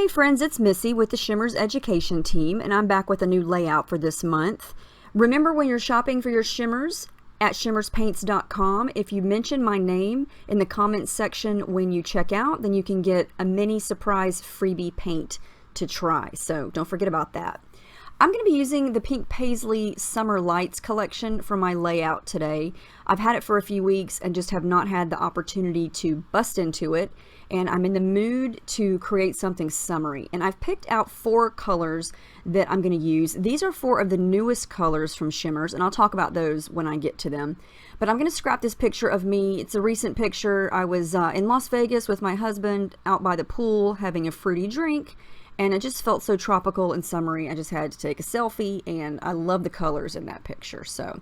Hey friends, it's Missy with the Shimmerz education team, and I'm back with a new layout for this month. Remember, when you're shopping for your shimmers at shimmerzpaints.com, if you mention my name in the comments section when you check out, then you can get a mini surprise freebie paint to try. So don't forget about that. I'm going to be using the Pink Paisley Summer Lights collection for my layout today. I've had it for a few weeks and just have not had the opportunity to bust into it, and I'm in the mood to create something summery. And I've picked out 4 colors that I'm going to use. These are 4 of the newest colors from Shimmerz, and I'll talk about those when I get to them. But I'm going to scrap this picture of me. It's a recent picture. I was in Las Vegas with my husband out by the pool having a fruity drink, and it just felt so tropical and summery. I just had to take a selfie, and I love the colors in that picture. So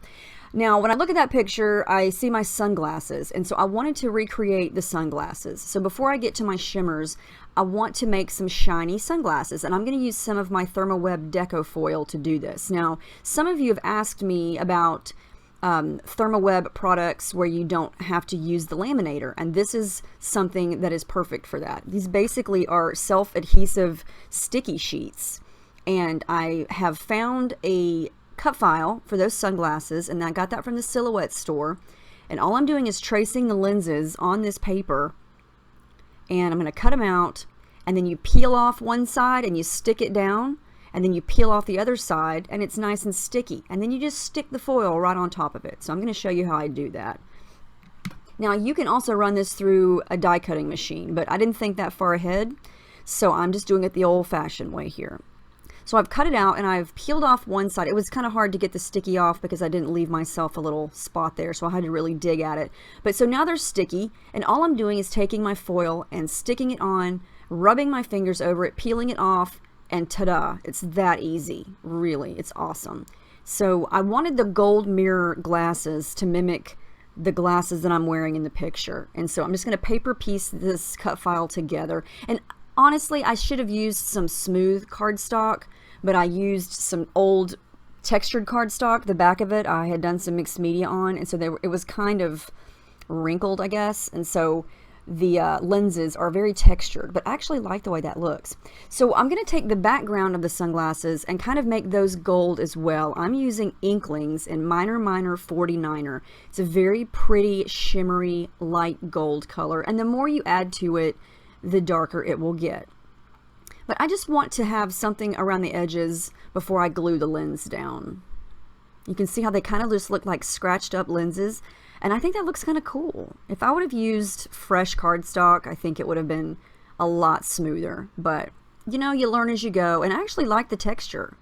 now when I look at that picture, I see my sunglasses, and so I wanted to recreate the sunglasses. So before I get to my shimmers, I want to make some shiny sunglasses, and I'm going to use some of my Thermoweb Deco Foil to do this. Now, some of you have asked me about Thermoweb products where you don't have to use the laminator, and this is something that is perfect for that. These basically are self-adhesive sticky sheets, and I have found a cut file for those sunglasses, and I got that from the Silhouette store, and all I'm doing is tracing the lenses on this paper, and I'm going to cut them out, and then you peel off one side and you stick it down, and then you peel off the other side, and it's nice and sticky, and then you just stick the foil right on top of it. So I'm going to show you how I do that. Now, you can also run this through a die cutting machine, but I didn't think that far ahead, so I'm just doing it the old-fashioned way here. So I've cut it out and I've peeled off one side. It was kind of hard to get the sticky off because I didn't leave myself a little spot there, so I had to really dig at it. But so now they're sticky, and all I'm doing is taking my foil and sticking it on, rubbing my fingers over it, peeling it off, and ta-da, it's that easy. Really, it's awesome. So I wanted the gold mirror glasses to mimic the glasses that I'm wearing in the picture. And so I'm just going to paper piece this cut file together. And honestly, I should have used some smooth cardstock, but I used some old textured cardstock. The back of it I had done some mixed media on, and so it was kind of wrinkled, I guess. And so the lenses are very textured, but I actually like the way that looks. So I'm going to take the background of the sunglasses and kind of make those gold as well. I'm using Inklings in Minor 49er. It's a very pretty, shimmery, light gold color, and the more you add to it, the darker it will get. But I just want to have something around the edges before I glue the lens down. You can see how they kind of just look like scratched up lenses, and I think that looks kind of cool. If I would have used fresh cardstock, I think it would have been a lot smoother, but you know, you learn as you go, and I actually like the texture.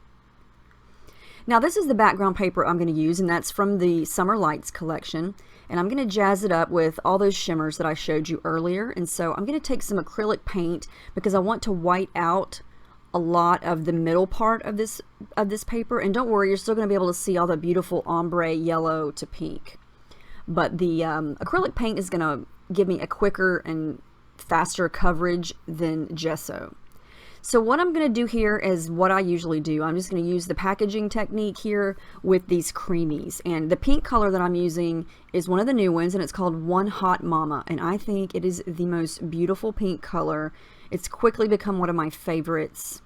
Now this is the background paper I'm going to use, and that's from the Summer Lights collection, and I'm going to jazz it up with all those shimmers that I showed you earlier. And so I'm going to take some acrylic paint because I want to white out a lot of the middle part of this paper, and don't worry, you're still going to be able to see all the beautiful ombre yellow to pink. But the acrylic paint is going to give me a quicker and faster coverage than gesso. So what I'm going to do here is what I usually do. I'm just going to use the packaging technique here with these creamies. And the pink color that I'm using is one of the new ones, and it's called One Hot Mama. And I think it is the most beautiful pink color. It's quickly become one of my favorites,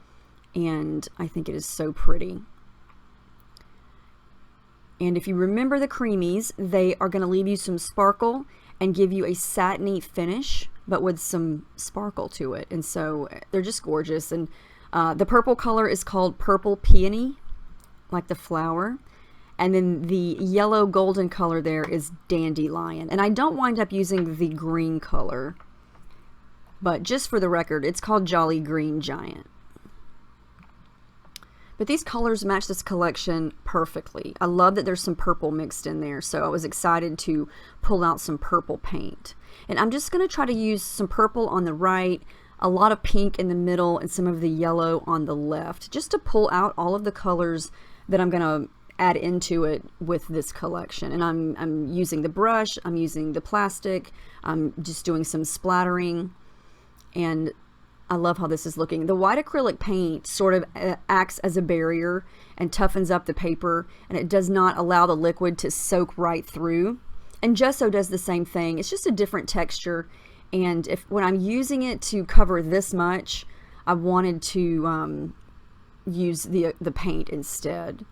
and I think it is so pretty. And if you remember the creamies, they are going to leave you some sparkle and give you a satiny finish, but with some sparkle to it. And so they're just gorgeous. And the purple color is called Purple Peony, like the flower. And then the yellow golden color there is Dandelion. And I don't wind up using the green color, but just for the record, it's called Jolly Green Giant. But these colors match this collection perfectly. I love that there's some purple mixed in there, so I was excited to pull out some purple paint. And I'm just going to try to use some purple on the right, a lot of pink in the middle, and some of the yellow on the left, just to pull out all of the colors that I'm going to add into it with this collection. And I'm using the brush, I'm using the plastic, I'm just doing some splattering, and I love how this is looking. The white acrylic paint sort of acts as a barrier and toughens up the paper, and it does not allow the liquid to soak right through. And gesso does the same thing. It's just a different texture, and when I'm using it to cover this much, I wanted to use the paint instead.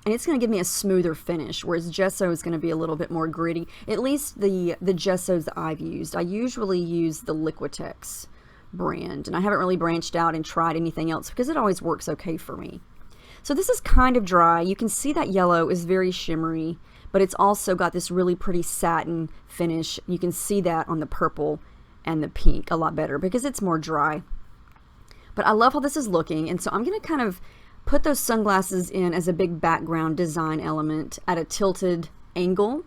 And it's going to give me a smoother finish, whereas gesso is going to be a little bit more gritty. At least the gessos that I've used. I usually use the Liquitex brand, and I haven't really branched out and tried anything else because it always works okay for me. So this is kind of dry. You can see that yellow is very shimmery, but it's also got this really pretty satin finish. You can see that on the purple and the pink a lot better because it's more dry. But I love how this is looking, and so I'm going to kind of put those sunglasses in as a big background design element at a tilted angle.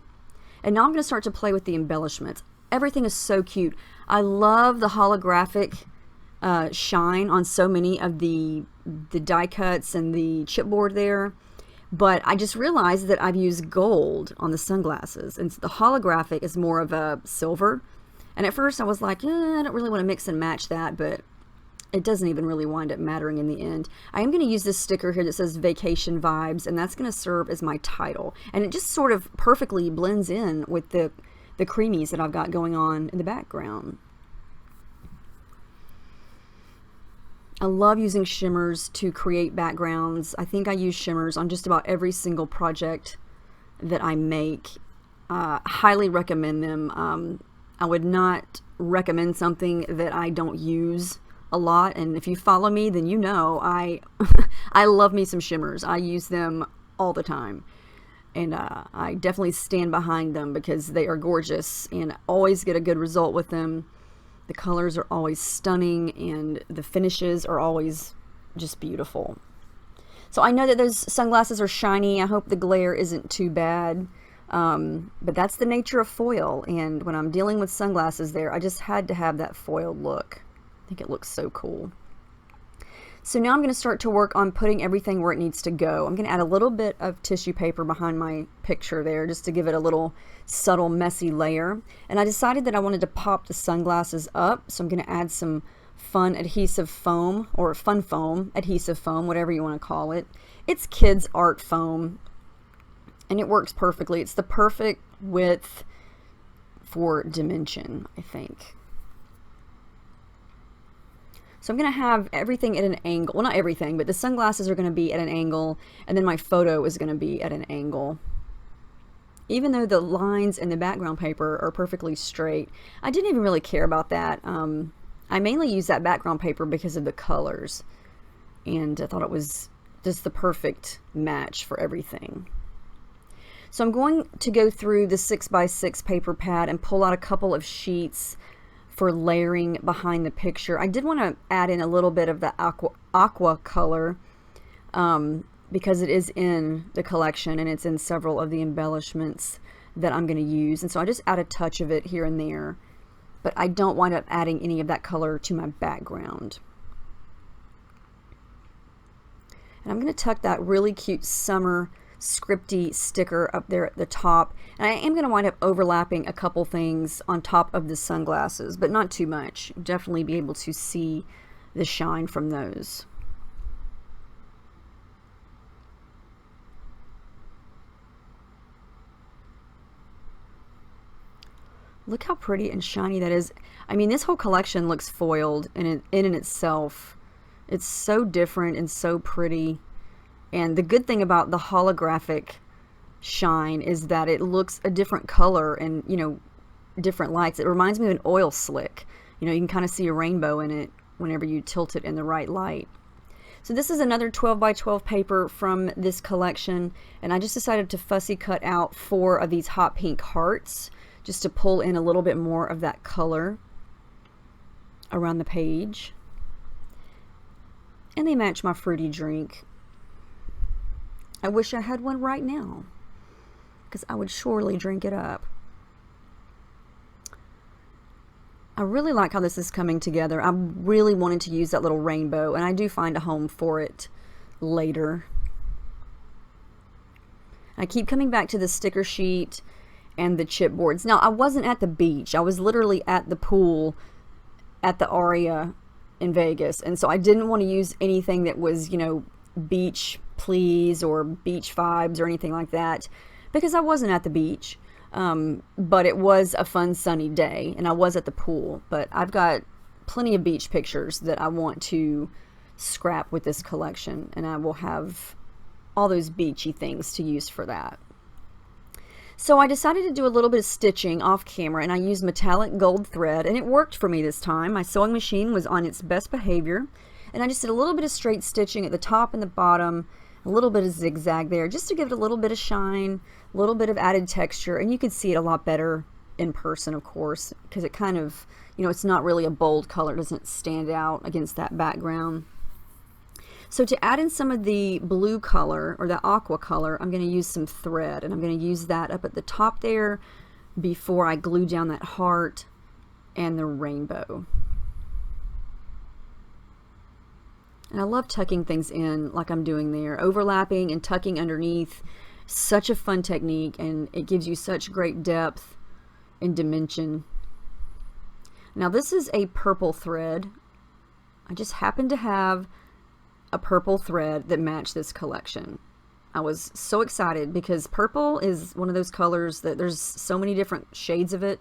And now I'm going to start to play with the embellishments. Everything is so cute. I love the holographic shine on so many of the die cuts and the chipboard there. But I just realized that I've used gold on the sunglasses, and the holographic is more of a silver. And at first I was like, I don't really want to mix and match that, but it doesn't even really wind up mattering in the end. I am going to use this sticker here that says Vacation Vibes, and that's going to serve as my title. And it just sort of perfectly blends in with the creamies that I've got going on in the background. I love using Shimmerz to create backgrounds. I think I use Shimmerz on just about every single project that I make. Highly recommend them. I would not recommend something that I don't use a lot, and if you follow me, then you know I love me some Shimmerz. I use them all the time, and I definitely stand behind them because they are gorgeous and always get a good result with them. The colors are always stunning and the finishes are always just beautiful. So I know that those sunglasses are shiny. I hope the glare isn't too bad, but that's the nature of foil, and when I'm dealing with sunglasses there, I just had to have that foiled look. I think it looks so cool. So now I'm going to start to work on putting everything where it needs to go. I'm going to add a little bit of tissue paper behind my picture there just to give it a little subtle messy layer. And I decided that I wanted to pop the sunglasses up, so I'm going to add some fun adhesive foam, or fun foam, adhesive foam, whatever you want to call it. It's kids art foam, and it works perfectly. It's the perfect width for dimension, I think. So I'm going to have everything at an angle. Well, not everything, but the sunglasses are going to be at an angle, and then my photo is going to be at an angle. Even though the lines in the background paper are perfectly straight, I didn't even really care about that. I mainly use that background paper because of the colors, and I thought it was just the perfect match for everything. So I'm going to go through the 6x6 paper pad and pull out a couple of sheets for layering behind the picture. I did want to add in a little bit of the aqua color because it is in the collection and it's in several of the embellishments that I'm going to use, and so I just add a touch of it here and there, but I don't wind up adding any of that color to my background. And I'm going to tuck that really cute summer scripty sticker up there at the top, and I am going to wind up overlapping a couple things on top of the sunglasses, but not too much. Definitely be able to see the shine from those. Look how pretty and shiny that is. I mean, this whole collection looks foiled in itself. It's so different and so pretty. And the good thing about the holographic shine is that it looks a different color and, you know, different lights. It reminds me of an oil slick. You know, you can kind of see a rainbow in it whenever you tilt it in the right light. So this is another 12x12 paper from this collection, and I just decided to fussy cut out 4 of these hot pink hearts just to pull in a little bit more of that color around the page. And they match my fruity drink. I wish I had one right now, because I would surely drink it up. I really like how this is coming together. I really wanted to use that little rainbow, and I do find a home for it later. I keep coming back to the sticker sheet and the chipboards. Now, I wasn't at the beach. I was literally at the pool at the Aria in Vegas, and so I didn't want to use anything that was, you know, beach please or beach vibes or anything like that, because I wasn't at the beach. But it was a fun sunny day and I was at the pool, but I've got plenty of beach pictures that I want to scrap with this collection, and I will have all those beachy things to use for that. So I decided to do a little bit of stitching off camera, and I used metallic gold thread, and it worked for me this time. My sewing machine was on its best behavior, and I just did a little bit of straight stitching at the top and the bottom, a little bit of zigzag there, just to give it a little bit of shine, a little bit of added texture, and you can see it a lot better in person, of course, because it kind of, you know, it's not really a bold color, it doesn't stand out against that background. So to add in some of the blue color, or the aqua color, I'm going to use some thread, and I'm going to use that up at the top there before I glue down that heart and the rainbow. And I love tucking things in like I'm doing there, overlapping and tucking underneath. Such a fun technique, and it gives you such great depth and dimension. Now this is a purple thread. I just happen to have a purple thread that matched this collection. I was so excited because purple is one of those colors that there's so many different shades of it,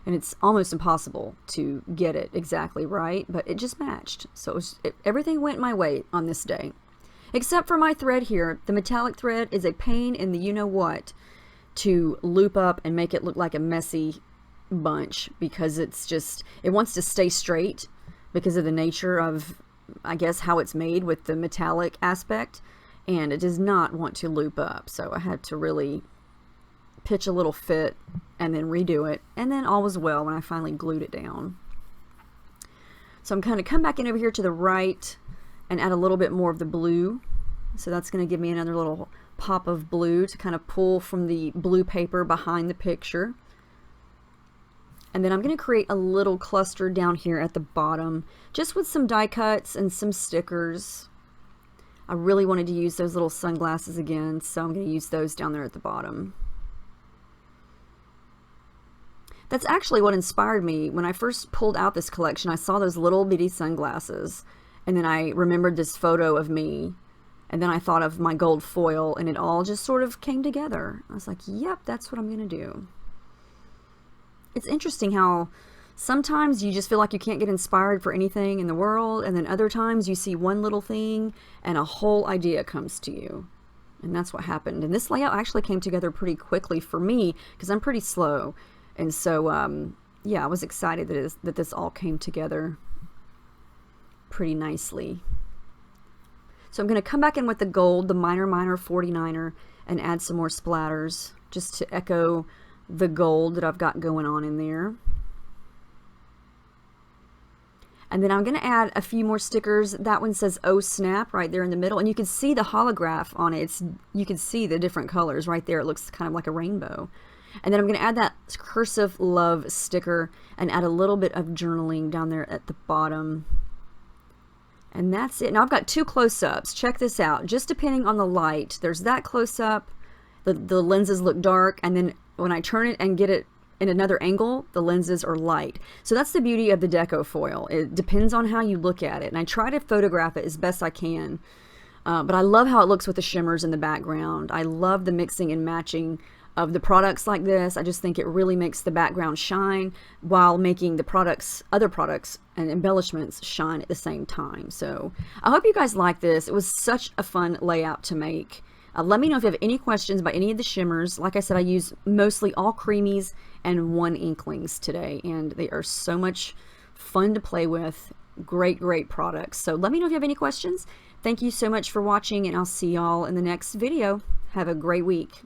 and it's almost impossible to get it exactly right, but it just matched. So everything went my way on this day, except for my thread here. The metallic thread is a pain in the you-know-what to loop up and make it look like a messy bunch, because it's just, it wants to stay straight because of the nature of, I guess, how it's made with the metallic aspect, and it does not want to loop up. So I had to really pitch a little fit and then redo it, and then all was well when I finally glued it down. So I'm going to come back in over here to the right and add a little bit more of the blue. So that's going to give me another little pop of blue to kind of pull from the blue paper behind the picture. And then I'm going to create a little cluster down here at the bottom, just with some die cuts and some stickers. I really wanted to use those little sunglasses again, so I'm going to use those down there at the bottom. That's actually what inspired me. When I first pulled out this collection, I saw those little bitty sunglasses, and then I remembered this photo of me, and then I thought of my gold foil, and it all just sort of came together. I was like, yep, that's what I'm going to do. It's interesting how sometimes you just feel like you can't get inspired for anything in the world, and then other times you see one little thing and a whole idea comes to you. And that's what happened. And this layout actually came together pretty quickly for me because I'm pretty slow. And so, yeah, I was excited that this all came together pretty nicely. So I'm going to come back in with the gold, the minor 49er, and add some more splatters just to echo the gold that I've got going on in there. And then I'm going to add a few more stickers. That one says "Oh Snap" right there in the middle, and you can see the holograph on it. You can see the different colors right there. It looks kind of like a rainbow. And then I'm going to add that cursive love sticker and add a little bit of journaling down there at the bottom. And that's it. Now I've got two close-ups. Check this out. Just depending on the light, there's that close-up. The lenses look dark, and then when I turn it and get it in another angle, the lenses are light. So that's the beauty of the deco foil. It depends on how you look at it, and I try to photograph it as best I can. But I love how it looks with the shimmers in the background. I love the mixing and matching of the products like this. I just think it really makes the background shine while making the other products and embellishments shine at the same time. So I hope you guys like this. It was such a fun layout to make. Let me know if you have any questions about any of the shimmers. Like I said, I use mostly all creamies and 1 inklings today, and they are so much fun to play with. Great, great products. So let me know if you have any questions. Thank you so much for watching, and I'll see y'all in the next video. Have a great week.